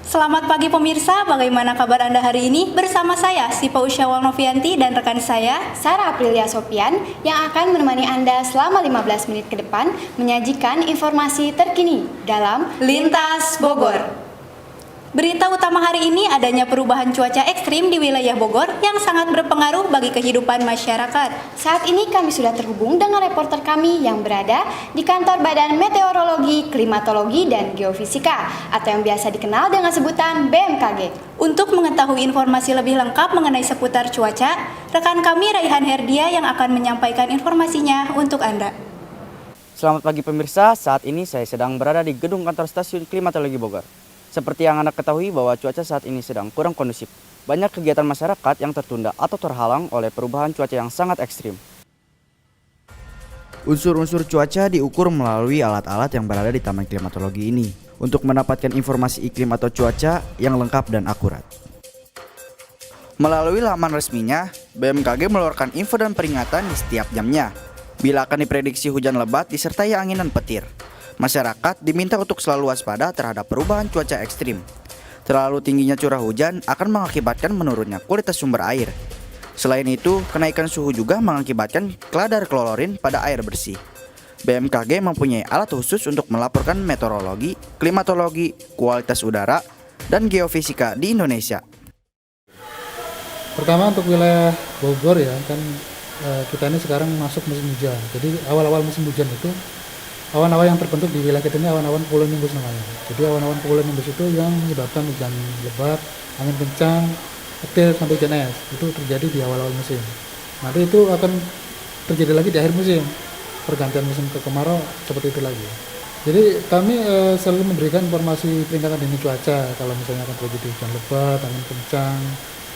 Selamat pagi pemirsa, bagaimana kabar Anda hari ini? Bersama saya, Sipa Usyawal Novianti dan rekan saya, Sarah Aprilia Sopian, yang akan menemani Anda selama 15 menit ke depan menyajikan informasi terkini dalam Lintas Bogor. Berita utama hari ini adanya perubahan cuaca ekstrim di wilayah Bogor yang sangat berpengaruh bagi kehidupan masyarakat. Saat ini kami sudah terhubung dengan reporter kami yang berada di kantor Badan Meteorologi, Klimatologi, dan Geofisika atau yang biasa dikenal dengan sebutan BMKG. Untuk mengetahui informasi lebih lengkap mengenai seputar cuaca, rekan kami Raihan Herdia yang akan menyampaikan informasinya untuk Anda. Selamat pagi pemirsa, saat ini saya sedang berada di gedung kantor stasiun Klimatologi Bogor. Seperti yang Anda ketahui bahwa cuaca saat ini sedang kurang kondusif. Banyak kegiatan masyarakat yang tertunda atau terhalang oleh perubahan cuaca yang sangat ekstrim. Unsur-unsur cuaca diukur melalui alat-alat yang berada di Taman Klimatologi ini untuk mendapatkan informasi iklim atau cuaca yang lengkap dan akurat. Melalui laman resminya, BMKG mengeluarkan info dan peringatan di setiap jamnya bila akan diprediksi hujan lebat disertai angin dan petir. Masyarakat diminta untuk selalu waspada terhadap perubahan cuaca ekstrim. Terlalu tingginya curah hujan akan mengakibatkan menurunnya kualitas sumber air. Selain itu, kenaikan suhu juga mengakibatkan kadar klorin pada air bersih. BMKG mempunyai alat khusus untuk melaporkan meteorologi, klimatologi, kualitas udara, dan geofisika di Indonesia. Pertama untuk wilayah Bogor ya, kan kita ini sekarang masuk musim hujan. Jadi awal-awal musim hujan itu awan-awan yang terbentuk di wilayah kita ini awan-awan cumulonimbus namanya. Jadi awan-awan cumulonimbus itu yang menyebabkan hujan lebat, angin kencang, petir sampai hujan es. Itu terjadi di awal-awal musim. Nanti itu akan terjadi lagi di akhir musim. Pergantian musim ke kemarau seperti itu lagi. Jadi kami selalu memberikan informasi peringatan dini cuaca kalau misalnya akan terjadi hujan lebat, angin kencang.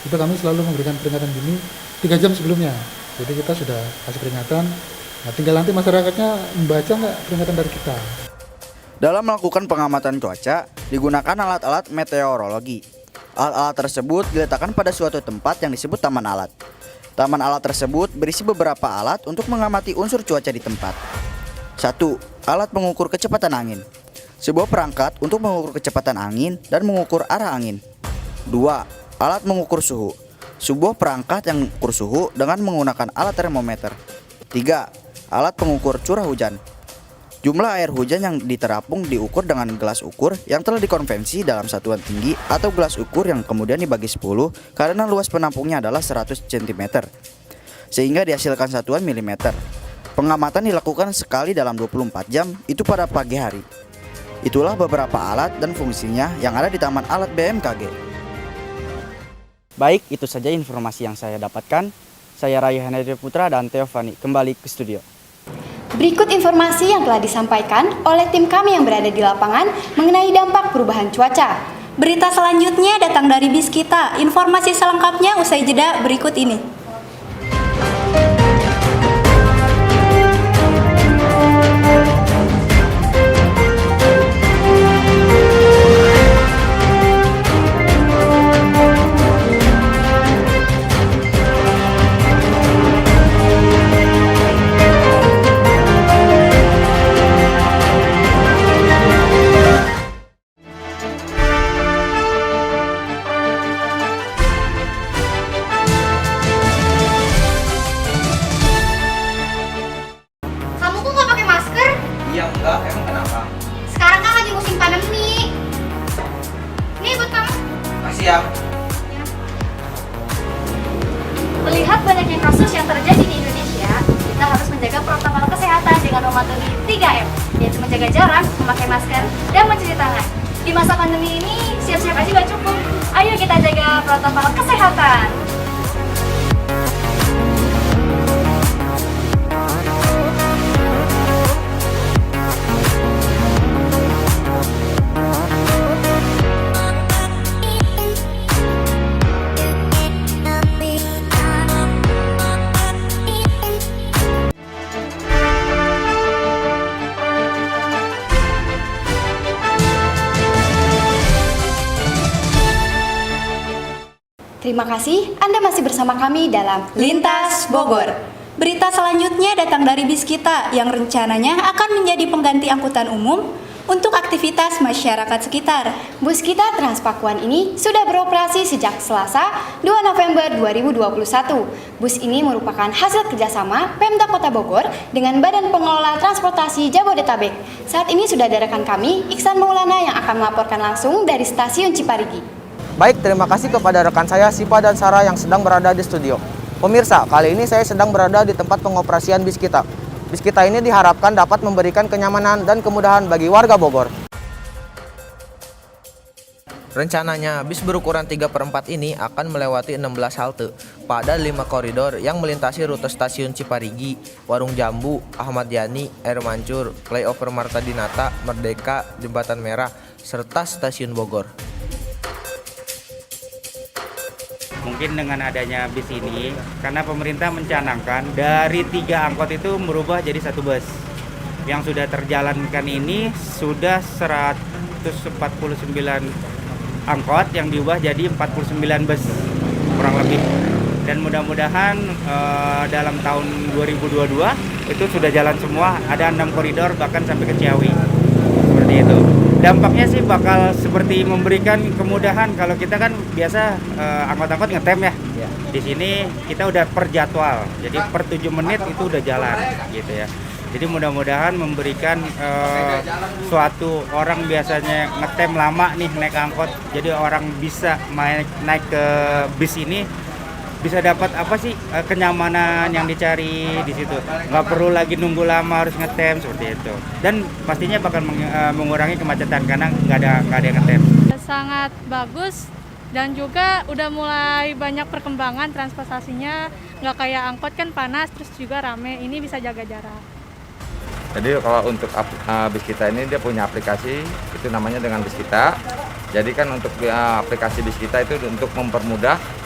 Itu kami selalu memberikan peringatan dini 3 jam sebelumnya. Jadi kita sudah kasih peringatan. Nah, tinggal nanti masyarakatnya membaca nggak peringatan dari kita. Dalam melakukan pengamatan cuaca, digunakan alat-alat meteorologi. Alat-alat tersebut diletakkan pada suatu tempat yang disebut taman alat. Taman alat tersebut berisi beberapa alat untuk mengamati unsur cuaca di tempat. 1. Alat mengukur kecepatan angin. Sebuah perangkat untuk mengukur kecepatan angin dan mengukur arah angin. 2. Alat mengukur suhu. Sebuah perangkat yang mengukur suhu dengan menggunakan alat termometer. 3. Alat pengukur curah hujan. Jumlah air hujan yang diterapung diukur dengan gelas ukur yang telah dikonvensi dalam satuan tinggi atau gelas ukur yang kemudian dibagi 10 karena luas penampungnya adalah 100 cm sehingga dihasilkan satuan milimeter. Pengamatan dilakukan sekali dalam 24 jam, itu pada pagi hari. Itulah beberapa alat dan fungsinya yang ada di Taman Alat BMKG. Baik, itu saja informasi yang saya dapatkan. Saya Raihan Herdia Putra dan Teofani kembali ke studio. Berikut informasi yang telah disampaikan oleh tim kami yang berada di lapangan mengenai dampak perubahan cuaca. Berita selanjutnya datang dari BIS kita. Informasi selengkapnya usai jeda berikut ini. Iya enggak, emang kenapa? Sekarang kan lagi musim pandemi. Nih buat kamu. Makasih ya. Melihat banyaknya kasus yang terjadi di Indonesia, kita harus menjaga protokol kesehatan dengan mematuhi 3M, yaitu menjaga jarak, memakai masker, dan mencuci tangan. Di masa pandemi ini, siap-siap aja gak cukup. Ayo kita jaga protokol kesehatan. Terima kasih Anda masih bersama kami dalam Lintas Bogor. Berita selanjutnya datang dari BIS kita yang rencananya akan menjadi pengganti angkutan umum untuk aktivitas masyarakat sekitar. Bus kita Transpakuan ini sudah beroperasi sejak Selasa 2 November 2021. Bus ini merupakan hasil kerjasama Pemda Kota Bogor dengan Badan Pengelola Transportasi Jabodetabek. Saat ini sudah ada rekan kami, Iksan Maulana, yang akan melaporkan langsung dari stasiun Ciparigi. Baik, terima kasih kepada rekan saya Sipa dan Sarah yang sedang berada di studio. Pemirsa, kali ini saya sedang berada di tempat pengoperasian bis kita. Bis kita ini diharapkan dapat memberikan kenyamanan dan kemudahan bagi warga Bogor. Rencananya, bis berukuran 3/4 ini akan melewati 16 halte pada 5 koridor yang melintasi rute stasiun Ciparigi, Warung Jambu, Ahmad Yani, Air Mancur, Flyover Marta Dinata, Merdeka, Jembatan Merah, serta stasiun Bogor. Mungkin dengan adanya bis ini, karena pemerintah mencanangkan dari 3 angkot itu merubah jadi 1 bus. Yang sudah terjalankan ini sudah 149 angkot yang diubah jadi 49 bus kurang lebih. Dan mudah-mudahan dalam tahun 2022 itu sudah jalan semua, ada 6 koridor bahkan sampai ke Ciawi. Seperti itu. Dampaknya sih bakal seperti memberikan kemudahan. Kalau kita kan biasa angkot-angkot ngetem ya. Di sini kita udah per jadwal. Jadi per 7 menit itu udah jalan gitu ya. Jadi mudah-mudahan memberikan suatu orang biasanya ngetem lama nih naik angkot. Jadi orang bisa naik ke bis ini bisa dapat apa sih kenyamanan yang dicari di situ, nggak perlu lagi nunggu lama harus ngetem seperti itu, dan pastinya bakal mengurangi kemacetan karena nggak ada yang ngetem. Sangat bagus dan juga udah mulai banyak perkembangan transportasinya, nggak kayak angkot kan panas terus juga rame, ini bisa jaga jarak. Jadi kalau untuk bis kita ini dia punya aplikasi itu namanya dengan bis kita. Jadi kan untuk aplikasi bis kita itu untuk mempermudah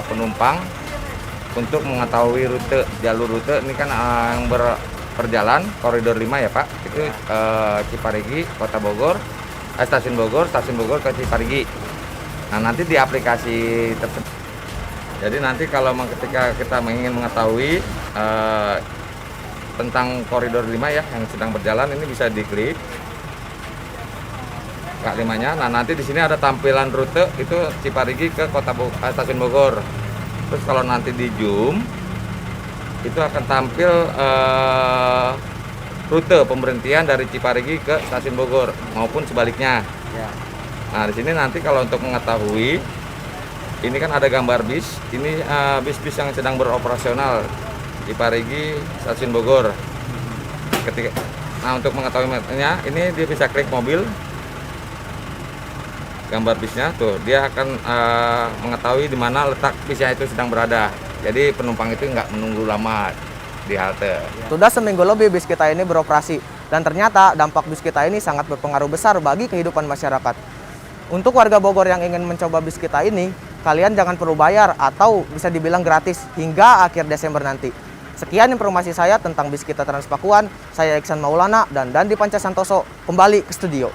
penumpang untuk mengetahui jalur rute ini kan yang berperjalan koridor 5 ya Pak, itu Ciparigi, Kota Bogor, stasiun Bogor ke Ciparigi. Nah nanti di aplikasi tersebut, jadi nanti kalau ketika kita ingin mengetahui tentang koridor 5 ya yang sedang berjalan, ini bisa diklik K5-nya. Nah, nanti di sini ada tampilan rute itu Ciparigi ke stasiun Bogor. Terus kalau nanti di zoom itu akan tampil rute pemberhentian dari Ciparigi ke stasiun Bogor maupun sebaliknya. Nah, di sini nanti kalau untuk mengetahui ini kan ada gambar bis. Ini bis-bis yang sedang beroperasional Ciparigi stasiun Bogor. Nah, untuk mengetahuinya ini dia bisa klik mobil, gambar bisnya tuh, dia akan mengetahui di mana letak bisnya itu sedang berada. Jadi penumpang itu nggak menunggu lama di halte. Sudah seminggu lebih bis kita ini beroperasi dan ternyata dampak bis kita ini sangat berpengaruh besar bagi kehidupan masyarakat. Untuk warga Bogor yang ingin mencoba bis kita ini, kalian jangan perlu bayar atau bisa dibilang gratis hingga akhir Desember nanti. Sekian informasi saya tentang bis kita Transpakuan. Saya Iksan Maulana dan Dandi Panca Santoso kembali ke studio.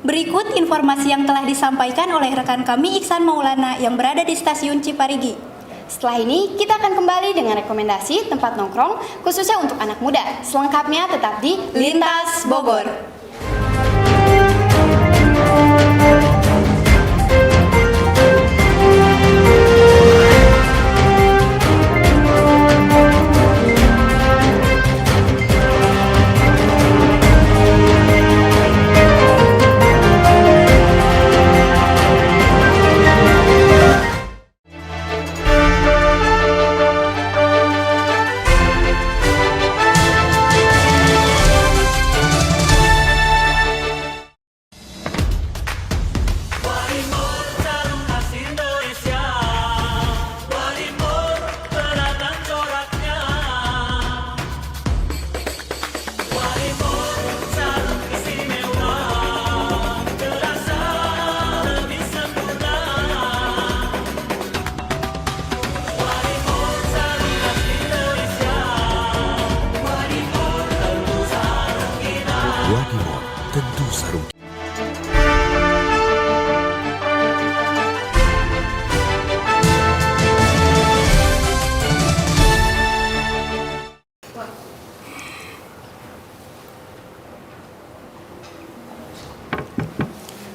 Berikut informasi yang telah disampaikan oleh rekan kami Iksan Maulana yang berada di stasiun Ciparigi. Setelah ini, kita akan kembali dengan rekomendasi tempat nongkrong khususnya untuk anak muda. Selengkapnya tetap di Lintas Bogor.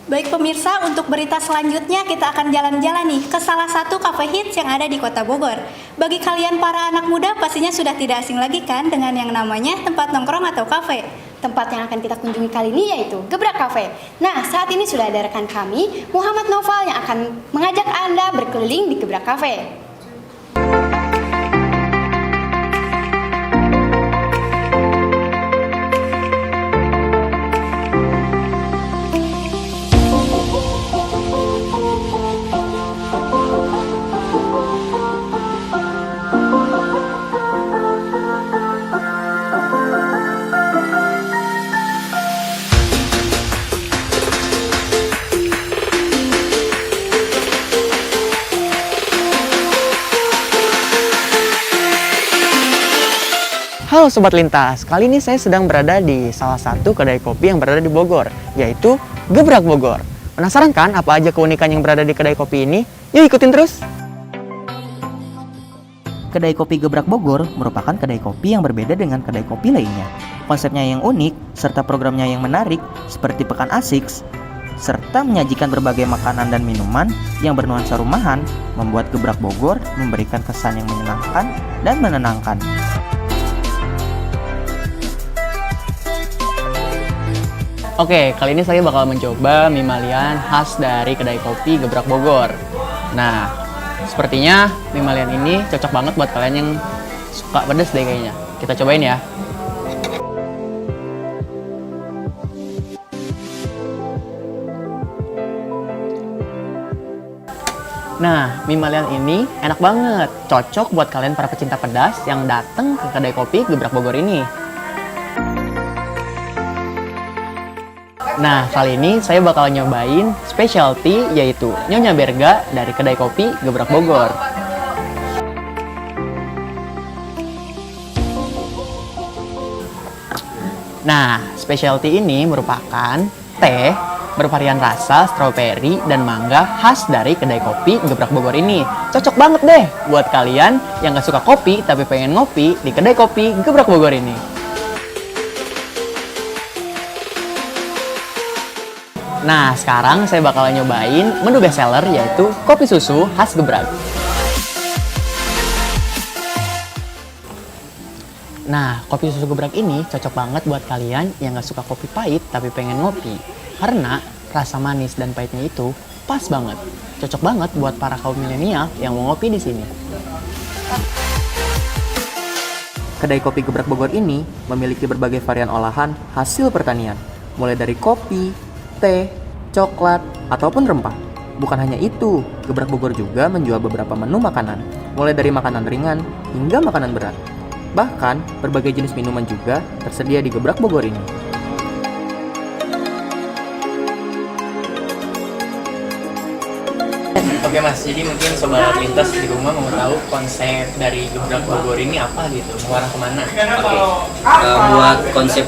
Baik pemirsa, untuk berita selanjutnya kita akan jalan-jalan nih ke salah satu cafe hits yang ada di Kota Bogor. Bagi kalian para anak muda pastinya sudah tidak asing lagi kan dengan yang namanya tempat nongkrong atau cafe. Tempat yang akan kita kunjungi kali ini yaitu Gebrak Cafe. Nah, saat ini sudah ada rekan kami, Muhammad Noval, yang akan mengajak Anda berkeliling di Gebrak Cafe. Halo Sobat Lintas, kali ini saya sedang berada di salah satu kedai kopi yang berada di Bogor, yaitu Gebrak Bogor. Penasaran kan apa aja keunikan yang berada di kedai kopi ini? Yuk ikutin terus! Kedai kopi Gebrak Bogor merupakan kedai kopi yang berbeda dengan kedai kopi lainnya. Konsepnya yang unik, serta programnya yang menarik, seperti Pekan Asik, serta menyajikan berbagai makanan dan minuman yang bernuansa rumahan, membuat Gebrak Bogor memberikan kesan yang menyenangkan dan menenangkan. Oke, kali ini saya bakal mencoba mie malian khas dari kedai kopi Gebrak Bogor. Nah, sepertinya mie malian ini cocok banget buat kalian yang suka pedas deh kayaknya. Kita cobain ya. Nah, mie malian ini enak banget. Cocok buat kalian para pecinta pedas yang datang ke kedai kopi Gebrak Bogor ini. Nah, kali ini saya bakal nyobain specialty yaitu Nyonya Berga dari kedai kopi Gebrak Bogor. Nah, specialty ini merupakan teh bervarian rasa strawberry dan mangga khas dari kedai kopi Gebrak Bogor ini. Cocok banget deh buat kalian yang gak suka kopi tapi pengen ngopi di kedai kopi Gebrak Bogor ini. Nah, sekarang saya bakal nyobain menu best seller yaitu kopi susu khas Gebrak. Nah, kopi susu Gebrak ini cocok banget buat kalian yang gak suka kopi pahit tapi pengen ngopi. Karena rasa manis dan pahitnya itu pas banget. Cocok banget buat para kaum milenial yang mau ngopi di sini. Kedai kopi Gebrak Bogor ini memiliki berbagai varian olahan hasil pertanian, mulai dari kopi, teh, coklat, ataupun rempah. Bukan hanya itu, Gebrak Bogor juga menjual beberapa menu makanan, mulai dari makanan ringan hingga makanan berat. Bahkan, berbagai jenis minuman juga tersedia di Gebrak Bogor ini. Oke Mas, jadi mungkin Sobat Lintas di rumah mau tahu konsep dari Gebrak Bogor ini apa gitu, mengarah kemana? Oke, buat konsep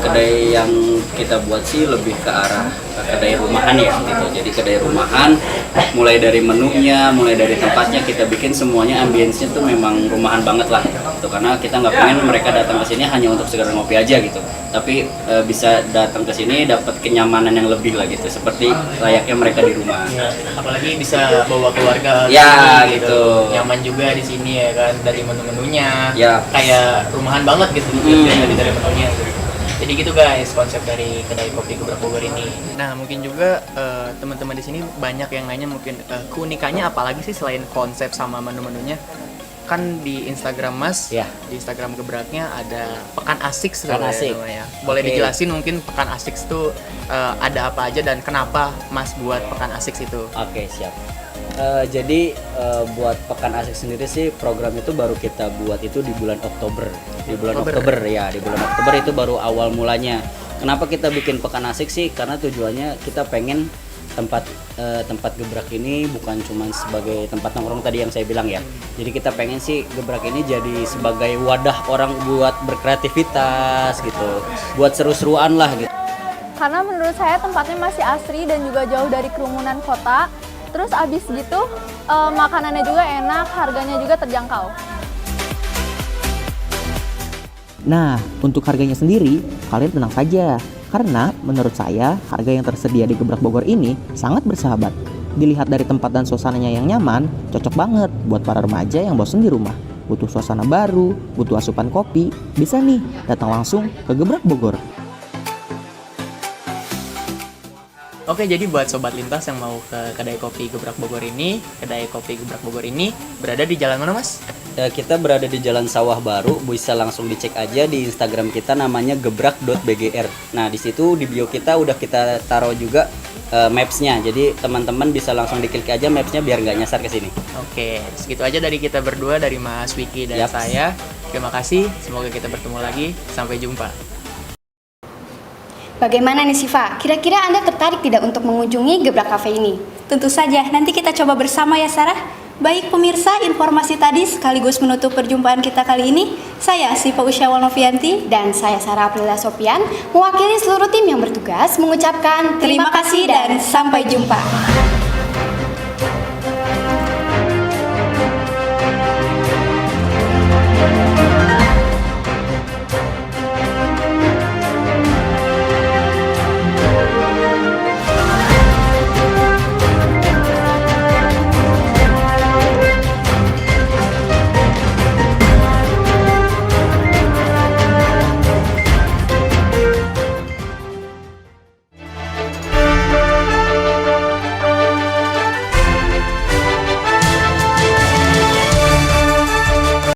kedai yang kita buat sih lebih ke arah kedai rumahan ya gitu. Jadi kedai rumahan, mulai dari menunya, mulai dari tempatnya kita bikin semuanya ambience-nya tuh memang rumahan banget lah gitu. Karena kita nggak pengen mereka datang ke sini hanya untuk sekedar ngopi aja gitu. Tapi bisa datang ke sini dapat kenyamanan yang lebih lah gitu, seperti layaknya mereka di rumah. Ya, apalagi bisa bawa keluarga ya sini, gitu. Nyaman juga di sini ya kan, dari menu-menunya ya kayak rumahan banget gitu dari menunya gitu. Jadi gitu guys konsep dari kedai kopi Gebrak Bogor ini. Nah mungkin juga teman-teman di sini banyak yang nanya mungkin keunikannya apalagi sih selain konsep sama menu-menunya. Kan di Instagram Mas, ya. Di Instagram Gebraknya ada Pekan Asik Pekan Asik. namanya. Boleh dijelasin mungkin Pekan Asik itu ada apa aja dan kenapa Mas buat Pekan Asik itu? Oke, siap. Jadi buat Pekan Asik sendiri sih program itu baru kita buat itu di bulan Oktober. Di bulan Oktober ya, di bulan Oktober itu baru awal mulanya. Kenapa kita bikin Pekan Asik sih? Karena tujuannya kita pengen tempat Gebrak ini bukan cuma sebagai tempat nongkrong tadi yang saya bilang ya. Jadi kita pengen sih Gebrak ini jadi sebagai wadah orang buat berkreativitas gitu, buat seru-seruan lah gitu. Karena menurut saya tempatnya masih asri dan juga jauh dari kerumunan kota. Terus abis gitu makanannya juga enak, harganya juga terjangkau. Nah, untuk harganya sendiri, kalian tenang saja. Karena menurut saya, harga yang tersedia di Gebrak Bogor ini sangat bersahabat. Dilihat dari tempat dan suasananya yang nyaman, cocok banget buat para remaja yang bosan di rumah. Butuh suasana baru, butuh asupan kopi, bisa nih datang langsung ke Gebrak Bogor. Oke, jadi buat sobat lintas yang mau ke kedai kopi Gebrak Bogor ini, kedai kopi Gebrak Bogor ini berada di jalan mana, Mas? Kita berada di Jalan Sawah Baru, bisa langsung dicek aja di Instagram kita namanya gebrak.bgr. Nah, di situ di bio kita udah kita taruh juga maps-nya. Jadi teman-teman bisa langsung diklik aja maps-nya biar nggak nyasar ke sini. Oke, segitu aja dari kita berdua, dari Mas Wiki dan saya. Terima kasih, semoga kita bertemu lagi. Sampai jumpa. Bagaimana nih Siva? Kira-kira Anda tertarik tidak untuk mengunjungi Gebrak Cafe ini? Tentu saja, nanti kita coba bersama ya Sarah. Baik pemirsa, informasi tadi sekaligus menutup perjumpaan kita kali ini. Saya Siva Usyawal Novianti dan saya Sarah Aprila Sopian mewakili seluruh tim yang bertugas mengucapkan terima kasih dan sampai jumpa.